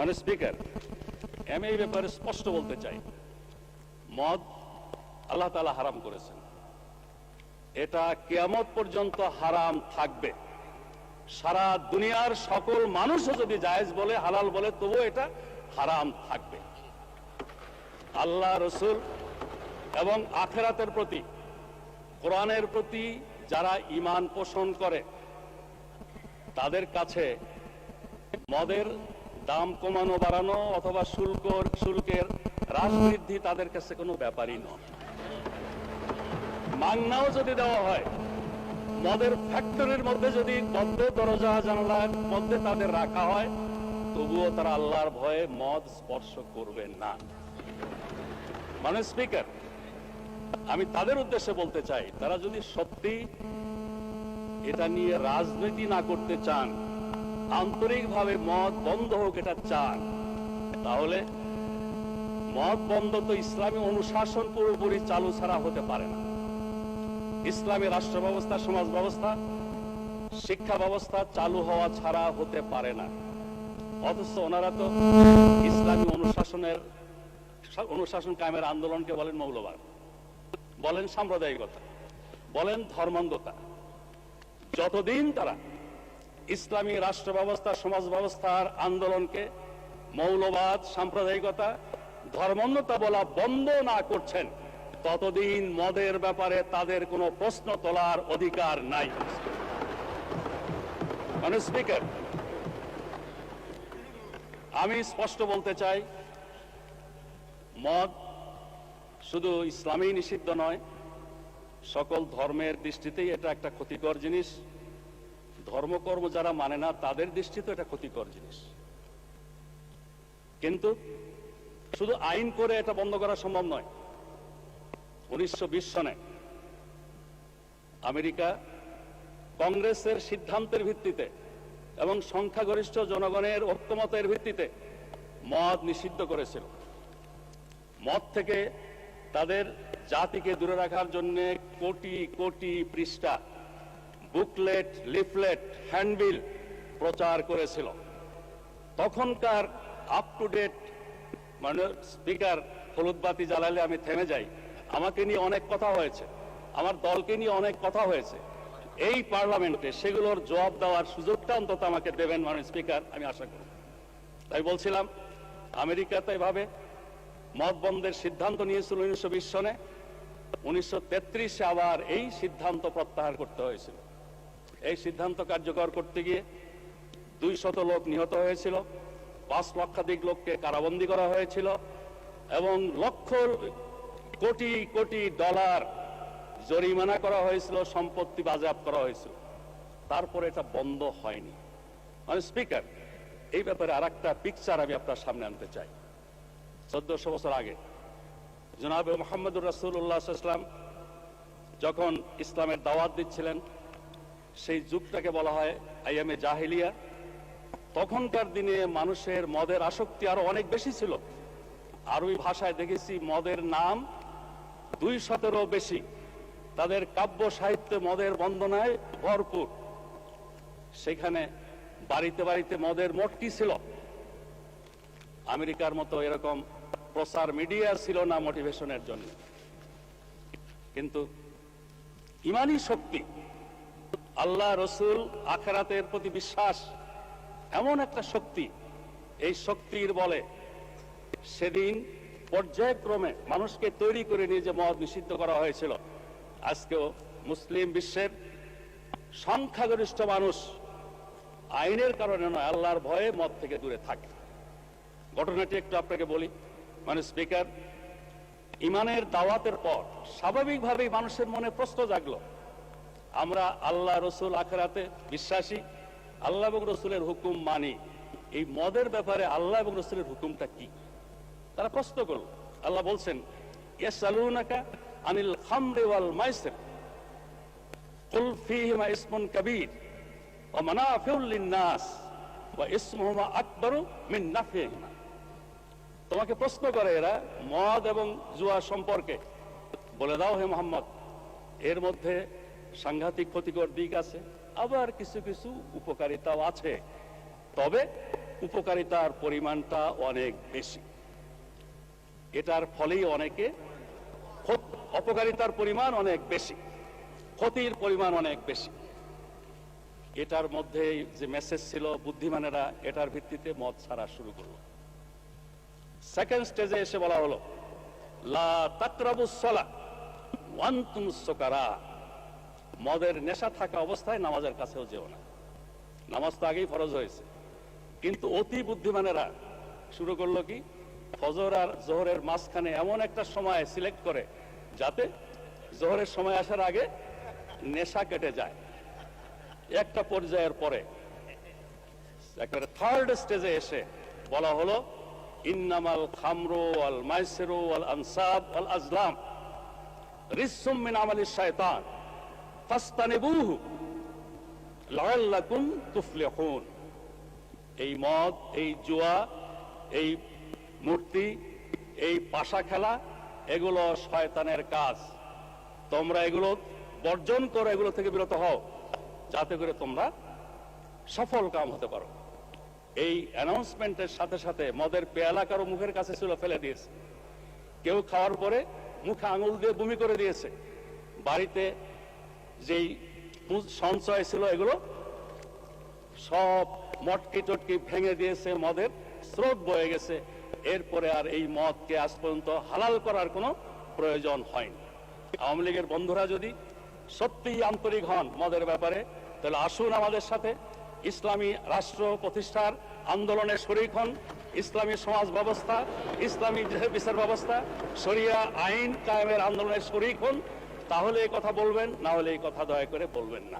মানে স্পিকার, আমি এই ব্যাপারে স্পষ্ট বলতে চাই, মদ আল্লাহ তাআলা হারাম করেছেন, এটা কিয়ামত পর্যন্ত হারাম থাকবে। সারা দুনিয়ার সকল মানুষও যদি জায়েজ বলে, হালাল বলে, তবুও এটা হারাম থাকবে। আল্লাহ, রসুল এবং আখিরাতের প্রতি, কোরআনের প্রতি যারা ঈমান পোষণ করে তাদের কাছে মদের দাম কমানো বাড়ানো অথবা শুল্কের হ্রাস বৃদ্ধি তাদের কাছে কোনো ব্যাপারই নয়। মাংনাও যদি দেওয়া হয়, মদের ফ্যাক্টরির মধ্যে যদি বদ্ধ দরজা জানালার মধ্যে তাদের রাখা হয়, তবুও তারা আল্লাহর ভয়ে মদ স্পর্শ করবে না। মানে স্পিকার, আমি তাদের উদ্দেশ্যে বলতে চাই, তারা যদি সত্যি এটা নিয়ে রাজনীতি না করতে চান, আন্তরিকভাবে মদ বন্ধ হোক এটা চান, তাহলে মদ বন্ধ তো ইসলামী অনুশাসন পুরোপুরি চালু ছাড়া হতে পারে না। ইসলামী রাষ্ট্র ব্যবস্থা, সমাজ ব্যবস্থা, শিক্ষা ব্যবস্থা চালু হওয়া ছাড়া হতে পারে না। অথচ ওনারা তো ইসলামী অনুশাসন কায়েমের আন্দোলনকে বলেন মৌলবাদ, বলেন সাম্প্রদায়িকতা, বলেন ধর্মান্ধতা। যতদিন তারা ইসলামী রাষ্ট্র ব্যবস্থা, সমাজ ব্যবস্থার আন্দোলনকে মৌলবাদ, সাম্প্রদায়িকতা, ধর্মান্ধতা বলা বন্ধ না করছেন, ততদিন মদের ব্যাপারে তাদের কোনো প্রশ্ন তোলার অধিকার নাই। মানে স্পিকার, আমি স্পষ্ট বলতে চাই, মদ শুধু ইসলামী নিষিদ্ধ নয়, সকল ধর্মের দৃষ্টিতেই এটা একটা ক্ষতিকর জিনিস। ধর্মকর্ম যারা মানে না তাদের দৃষ্টিতে এটা ক্ষতিকর জিনিস। কিন্তু শুধু আইন করে এটা বন্ধ করা সম্ভব নয়। 1920 সনে আমেরিকা কংগ্রেসের সিদ্ধান্তের ভিত্তিতে এবং সংখ্যাগরিষ্ঠ জনগণের ঐক্যমতের ভিত্তিতে মদ নিষিদ্ধ করেছিল। মদ থেকে তাদের জাতিকে দূরে রাখার জন্য কোটি কোটি পৃষ্ঠা বুকলেট, লিফলেট, হ্যান্ডবিল প্রচার করেছিল। তখনকার আপ টু ডেট, মানে স্পিকার, হলুদ বাতি জ্বালালে আমি থেমে যাই, আমাকে নিয়ে অনেক কথা হয়েছে, আমার দলকে নিয়ে অনেক কথা হয়েছে। এই পার্লামেন্টে সেগুলোর জবাব দেওয়ার সুযোগটা অন্তত আমাকে দেবেন মানে স্পিকার, আমি আশা করি। তাই বলছিলাম, আমেরিকাতে এভাবে মদ বন্ধের সিদ্ধান্ত নিয়েছিল 1920 সনে। 1933-এ আবার এই সিদ্ধান্ত প্রত্যাহার করতে হয়েছিল। এই সিদ্ধান্ত কার্যকর করতে গিয়ে 200 লোক নিহত হয়েছিল, 5 লক্ষাধিক লোককে কারাবন্দী করা হয়েছিল এবং লক্ষ কোটি কোটি ডলার জরিমানা করা হয়েছিল, সম্পত্তি বাজেয়াপ্ত করা হয়েছিল। তারপরে এটা বন্ধ হয়নি। মানে স্পিকার, এই ব্যাপারে আরেকটা পিকচার আমি আপনার সামনে আনতে চাই। 1400 বছর আগে জনাবে মুহাম্মদুর রাসূলুল্লাহ সাল্লাল্লাহু আলাইহি ওয়াসাল্লাম যখন ইসলামের দাওয়াত দিচ্ছিলেন, সেই যুগটাকে বলা হয় আইয়ামে জাহিলিয়া। তখনকার দিনে মানুষের মদের আসক্তি আরো অনেক বেশি ছিল। আরবি ভাষায় দেখেছি মদের নাম 200-এরও বেশি। তাদের কাব্য সাহিত্যে মদের বন্দনায় ভরপুর। সেখানে বাড়িতে বাড়িতে মদের মটকি ছিল। আমেরিকার মতো এরকম প্রচার মিডিয়া ছিল না মোটিভেশনের জন্য। কিন্তু ইমানি শক্তি, আল্লাহ, রসুল, আখিরাতের প্রতি বিশ্বাস এমন একটা শক্তি, এই শক্তির বলে সেদিন পর্যায়ক্রমে মানুষকে তৈরি করে নিয়ে যে মদ নিষিদ্ধ করা হয়েছিল, আজকেও মুসলিম বিশ্বের সংখ্যাগরিষ্ঠ মানুষ আইনের কারণে নয়, আল্লাহর ভয়ে মদ থেকে দূরে থাকে। ঘটনাটি একটু আপনাকে বলি। মানে স্পিকার, ইমানের দাওয়াতের পর স্বাভাবিকভাবেই মানুষের মনে প্রশ্ন জাগলো, আমরা আল্লাহ, রসুল, আখিরাতে বিশ্বাসী, আল্লাহ এবং রসুলের হুকুম মানি, এই মদের ব্যাপারে আল্লাহ এবং রসুলের হুকুমটা কি? তারা প্রশ্ন করল। আল্লাহ বলছেন, ইয়াসআলুনাকা আনিল খামরি ওয়াল মাইসির কুল ফীহিমা ইসমুন কাবীর ওয়া মানাফিউল লিন-নাস ওয়া ইসমুহুমা আকবারু মিন নাফইহিমা। তোমাকে প্রশ্ন করে এরা মদ এবং জুয়া সম্পর্কে। বলে দাও হে মুহাম্মদ, এর মধ্যে সাংঘাতিক ক্ষতিকর দিক আছে, আবার কিছু কিছু উপকারিতাও আছে। তবে উপকারিতার পরিমাণটা অনেক বেশি। এটার ফলেই অনেকে অপকারিতার পরিমাণ অনেক বেশি, ক্ষতির পরিমাণ অনেক বেশি। এটার মধ্যে যে মেসেজ ছিল, বুদ্ধিমানেরা এটার ভিত্তিতে মদ ছাড়া শুরু করলো। সেকেন্ড স্টেজে এসে বলা হলো, লা তাকরাবুস সালাহ ওয়া আনতুম সুকারা, মদের নেশা থাকা অবস্থায় নামাজের কাছেও যেও না। নামাজ তো আগেই ফরজ হয়েছে, কিন্তু অতি বুদ্ধিমানেরা শুরু করলো কি, ফজর আর জোহরের মাঝখানে এমন একটা সময় সিলেক্ট করে যাতে জোহরের সময় আসার আগে নেশা কেটে যায়। একটা পর্যায়ের পরে একেবারে থার্ড স্টেজে এসে বলা হলো, ইন্নামাল খামরু ওয়াল মাইসিরু ওয়াল আনসাব ওয়াল আজলাম রিজসুম মিন আমালিশ শায়তান ফাসতানিবুহু লাআল্লাকুম তুফলিহুন। এই মদ, এই জুয়া, এই মূর্তি, এই পাশা খেলা, এগুলো শয়তানের কাজ। তোমরা এগুলো বর্জন করো, এগুলো থেকে বিরত হও, যাতে করে তোমরা সফল কাম হতে পারো। এই অ্যানাউন্সমেন্টের সাথে সাথে মদের পেয়ালা কারো মুখের কাছে ছিল, ফেলে দিয়েছে। কেউ খাওয়ার পরে মুখে আঙুল দিয়ে বমি করে দিয়েছে। বাড়িতে যেই সঞ্চয় ছিল এগুলো সব মটকি টটকি ভেঙে দিয়েছে, মদের স্রোত বয়ে গেছে। এরপরে আর এই মদকে আজ পর্যন্ত হালাল করার কোনো প্রয়োজন হয়নি। আওয়ামী লীগের বন্ধুরা যদি সত্যিই আন্তরিক হন মদের ব্যাপারে, তাহলে আসুন আমাদের সাথে ইসলামী রাষ্ট্র প্রতিষ্ঠার আন্দোলনে শরীক হন। ইসলামী সমাজ ব্যবস্থা, ইসলামী বিচার ব্যবস্থা, শরিয়া আইন কায়েমের আন্দোলনে শরীক হন। তাহলে এই কথা বলবেন, না হলে এই কথা দয়া করে বলবেন না।